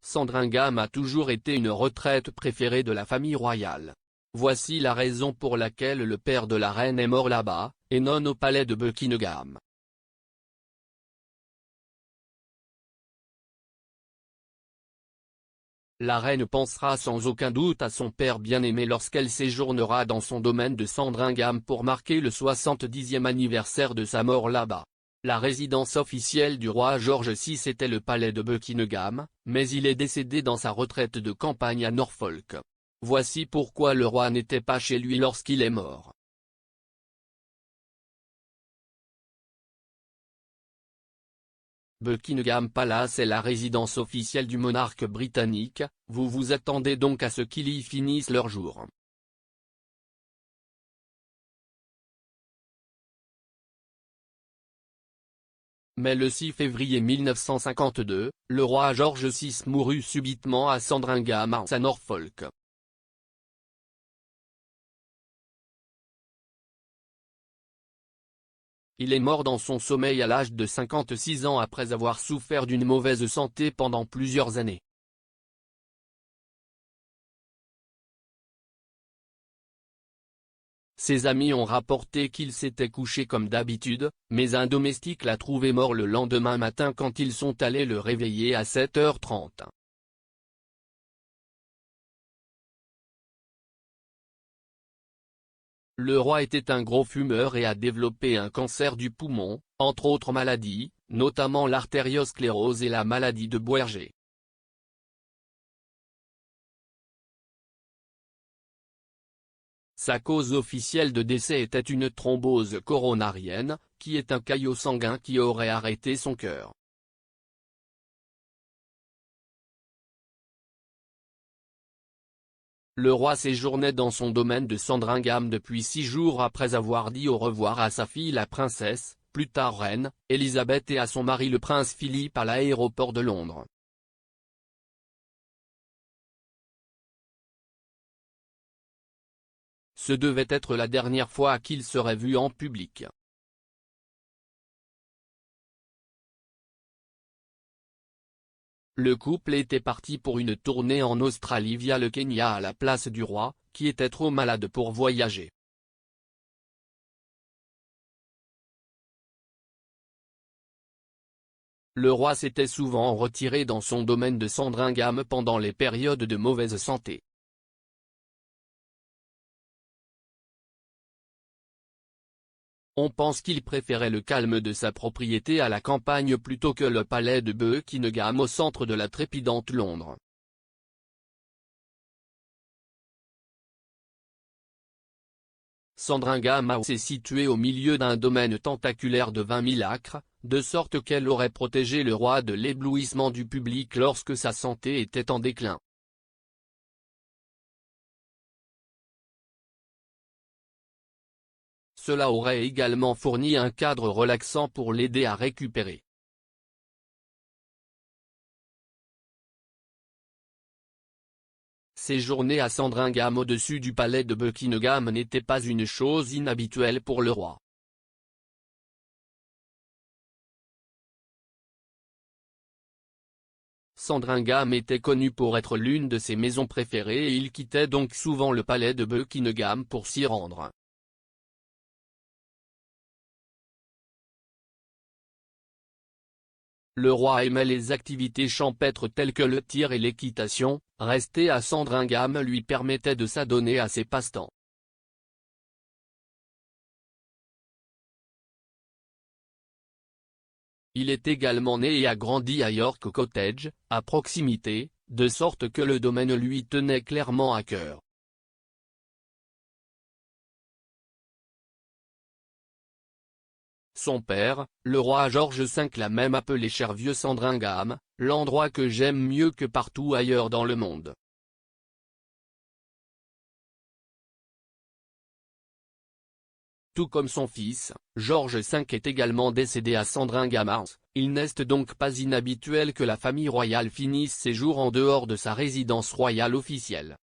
Sandringham a toujours été une retraite préférée de la famille royale. Voici la raison pour laquelle le père de la reine est mort là-bas, et non au palais de Buckingham. La reine pensera sans aucun doute à son père bien-aimé lorsqu'elle séjournera dans son domaine de Sandringham pour marquer le 70e anniversaire de sa mort là-bas. La résidence officielle du roi George VI était le palais de Buckingham, mais il est décédé dans sa retraite de campagne à Norfolk. Voici pourquoi le roi n'était pas chez lui lorsqu'il est mort. Buckingham Palace est la résidence officielle du monarque britannique, vous vous attendez donc à ce qu'ils y finissent leur jour. Mais le 6 février 1952, le roi George VI mourut subitement à Sandringham à Norfolk. Il est mort dans son sommeil à l'âge de 56 ans après avoir souffert d'une mauvaise santé pendant plusieurs années. Ses amis ont rapporté qu'il s'était couché comme d'habitude, mais un domestique l'a trouvé mort le lendemain matin quand ils sont allés le réveiller à 7h30. Le roi était un gros fumeur et a développé un cancer du poumon, entre autres maladies, notamment l'artériosclérose et la maladie de Buerger. Sa cause officielle de décès était une thrombose coronarienne, qui est un caillot sanguin qui aurait arrêté son cœur. Le roi séjournait dans son domaine de Sandringham depuis 6 jours après avoir dit au revoir à sa fille la princesse, plus tard reine, Elisabeth et à son mari le prince Philippe à l'aéroport de Londres. Ce devait être la dernière fois qu'il serait vu en public. Le couple était parti pour une tournée en Australie via le Kenya à la place du roi, qui était trop malade pour voyager. Le roi s'était souvent retiré dans son domaine de Sandringham pendant les périodes de mauvaise santé. On pense qu'il préférait le calme de sa propriété à la campagne plutôt que le palais de Buckingham au centre de la trépidante Londres. Sandringham House est situé au milieu d'un domaine tentaculaire de 20 000 acres, de sorte qu'elle aurait protégé le roi de l'éblouissement du public lorsque sa santé était en déclin. Cela aurait également fourni un cadre relaxant pour l'aider à récupérer. Séjourner à Sandringham au-dessus du palais de Buckingham n'était pas une chose inhabituelle pour le roi. Sandringham était connu pour être l'une de ses maisons préférées et il quittait donc souvent le palais de Buckingham pour s'y rendre. Le roi aimait les activités champêtres telles que le tir et l'équitation, rester à Sandringham lui permettait de s'adonner à ses passe-temps. Il est également né et a grandi à York Cottage, à proximité, de sorte que le domaine lui tenait clairement à cœur. Son père, le roi George V l'a même appelé cher vieux Sandringham, l'endroit que j'aime mieux que partout ailleurs dans le monde. Tout comme son fils, George V est également décédé à Sandringham House, il n'est donc pas inhabituel que la famille royale finisse ses jours en dehors de sa résidence royale officielle.